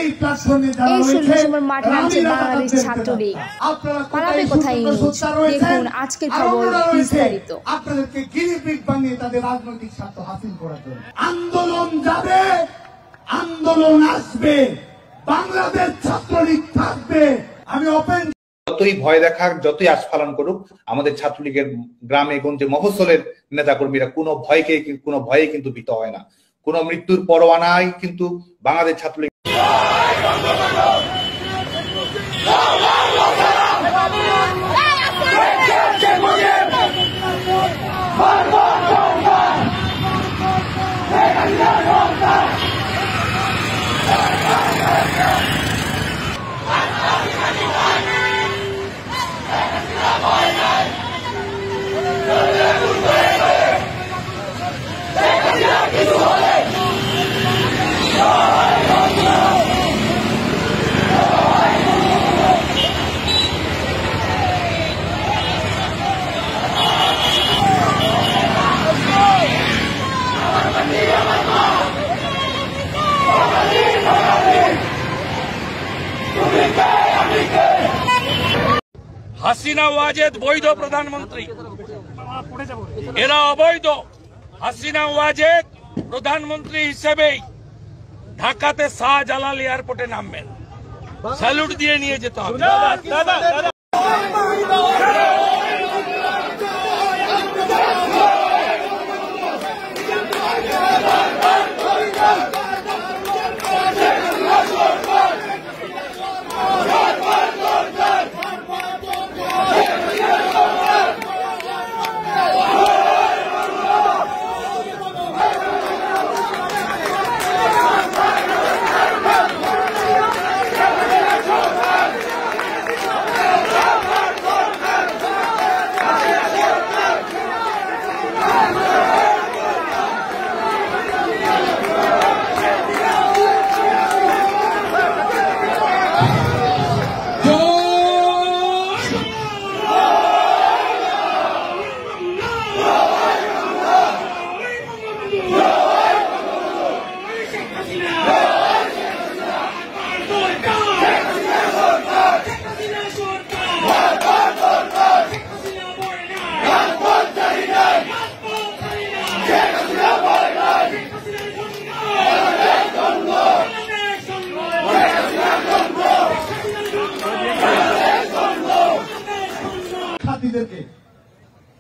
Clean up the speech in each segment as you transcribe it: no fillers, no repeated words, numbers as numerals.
এই প্ল্যাটফর্মে যারা রয়েছে মাঠে নামছে বাংলাদেশ ছাত্রলীগ। পালাবে কোথায় দেখুন আজকের খবর বিস্তারিত। আপনাদেরকে গিরিপিগ বানিয়ে তাদের রাজনৈতিক স্বার্থ হাসিল করার জন্য আন্দোলন যাবে, আন্দোলন আসবে, বাংলাদেশ ছাত্রলীগ থাকবে। আমি ওপেন যতই ভয় দেখাক, যতই আস্ফালন করুক, আমাদের ছাত্রলীগের গ্রামে গঞ্জে মফস্বলের নেতাকর্মীরা কোনো ভয়ে কিন্তু ভীত হয় না। কোনো মৃত্যুর পরোয়া নাই কিন্তু বাংলাদেশ ছাত্রলীগ। হাসিনা ওয়াজেদ বৈধ প্রধানমন্ত্রী, এরা অবৈধ। হাসিনা ওয়াজেদ প্রধানমন্ত্রী হিসেবেই ঢাকাতে শাহজালাল এয়ারপোর্টে নামবেন, স্যালুট দিয়ে নিয়ে যেতে হবে।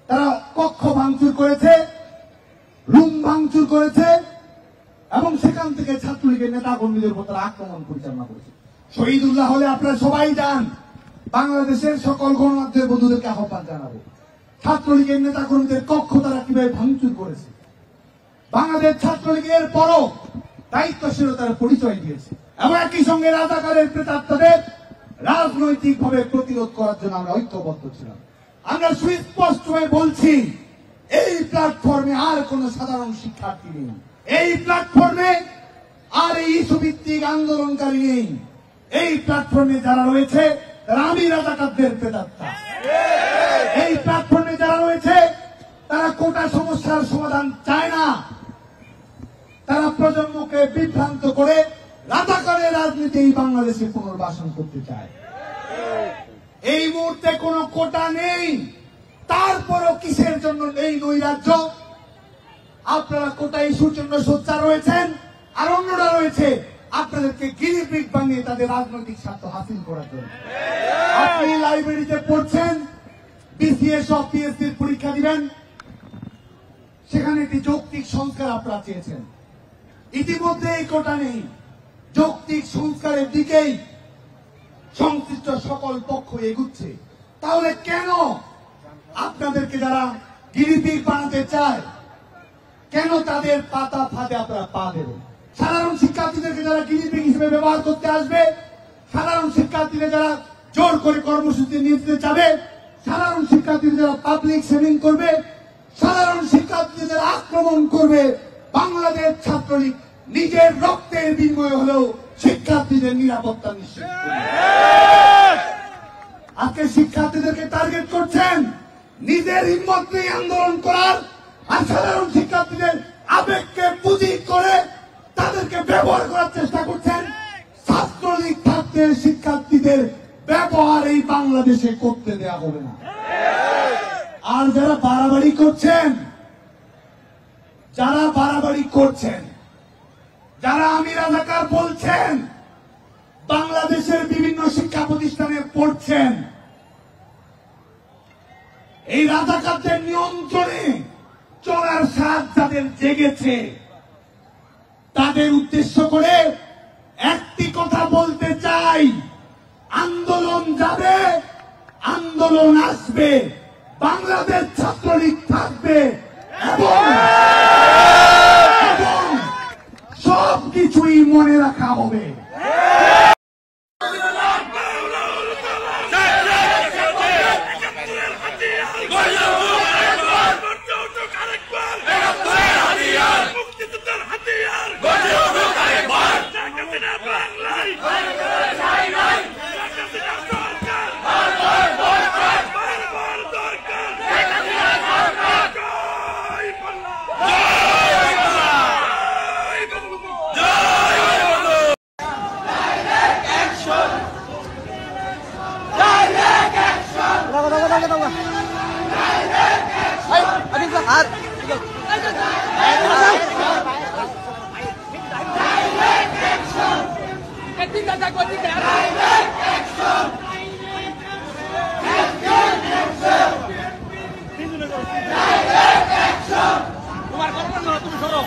তারা কক্ষ ভাঙচুর করেছে, রুম ভাঙচুর করেছে এবং সেখান থেকে ছাত্রলীগের নেতা কর্মীদের উপর তারা আক্রমণ পরিচালনা করেছে। শহীদুল্লাহ হলে আপনারা সবাই যান, বাংলাদেশের সকল গণমাধ্যমের বন্ধুদেরকে আহ্বান জানাবো, ছাত্রলীগের নেতা কর্মীদের কক্ষ তারা কিভাবে ভাঙচুর করেছে। বাংলাদেশ ছাত্রলীগের পরও দায়িত্বশীলতার পরিচয় দিয়েছে এবং একই সঙ্গে রাজাকারের প্রেতাত্মাদের রাজনৈতিকভাবে প্রতিরোধ করার জন্য আমরা ঐক্যবদ্ধ ছিলাম। আমরা সুস্পষ্ট হয়ে বলছি, এই প্ল্যাটফর্মে আর কোন সাধারণ শিক্ষার্থী নেই, এই প্ল্যাটফর্মে আর এই ইস্যু ভিত্তিক আন্দোলনকারী নেই। এই প্ল্যাটফর্মে যারা রয়েছে তারা আমি রাজাকারদের প্রেতাত্মা। এই প্ল্যাটফর্মে যারা রয়েছে তারা কোটা সমস্যার সমাধান চায় না, তারা প্রজন্মকে বিভ্রান্ত করে রাজাকারের রাজনীতি এই বাংলাদেশে পুনর্বাসন করতে চায়। এই মুহূর্তে কোন কোটা নেই, তারপরও কিসের জন্য এই নৈরাজ্য? আপনারা কোটা ইস্যুর জন্য সোচ্চার রয়েছেন, আর অন্যরা রয়েছে আপনাদেরকে গিরিপিগ বানিয়ে তাদের রাজনৈতিক স্বার্থ হাসিল করার জন্য। আপনি লাইব্রেরিতে পড়ছেন, বিসিএস সব পিএসসির পরীক্ষা দিবেন, সেখানে একটি যৌক্তিক সংস্কার আপনারা চেয়েছেন। ইতিমধ্যে এই কোটা নেই, যৌক্তিক সংস্কারের দিকেই সংশ্লিষ্ট সকল পক্ষ এগুচ্ছে। তাহলে কেন আপনাদেরকে যারা গিরিপিগ বানাতে চায়, কেন তাদের পাতা ফাঁদে আপনারা পা দেবেন? সাধারণ শিক্ষার্থীদেরকে যারা গিরিপিগ হিসেবে ব্যবহার করতে আসবে, সাধারণ শিক্ষার্থীদের যারা জোর করে কর্মসূচি নিয়ে যেতে চাবে, সাধারণ শিক্ষার্থীদের যারা পাবলিক সেভিং করবে, সাধারণ শিক্ষার্থীদের যারা আক্রমণ করবে, বাংলাদেশ ছাত্রলীগ নিজের রক্তের বিনিময়ে হলেও শিক্ষার্থীদের নিরাপত্তা নিশ্চিত করবে। আজকে শিক্ষার্থীদেরকে টার্গেট করছেন, নিজের হিম্মত নিয়ে আন্দোলন করার, আর সাধারণ শিক্ষার্থীদের আবেগকে পুঁজি করে তাদেরকে ব্যবহার করার চেষ্টা করছেন। ছাত্র ছাত্রের শিক্ষার্থীদের ব্যবহার এই বাংলাদেশে করতে দেয়া হবে না। আর যারা বাড়াবাড়ি করছেন, যারা আমি রাজাকার বলছেন, বাংলাদেশের বিভিন্ন শিক্ষা প্রতিষ্ঠানে পড়ছেন, এই রাজাকারদের নিয়ন্ত্রণে চলার স্বাদ যাদের জেগেছে, তাদের উদ্দেশ্য করে একটি কথা বলতে চাই, আন্দোলন যাবে, আন্দোলন আসবে, বাংলাদেশ ছাত্রলীগ থাকবে এবং সবকিছুই মনে রাখা হবে। তোমার কথা তুমি সরো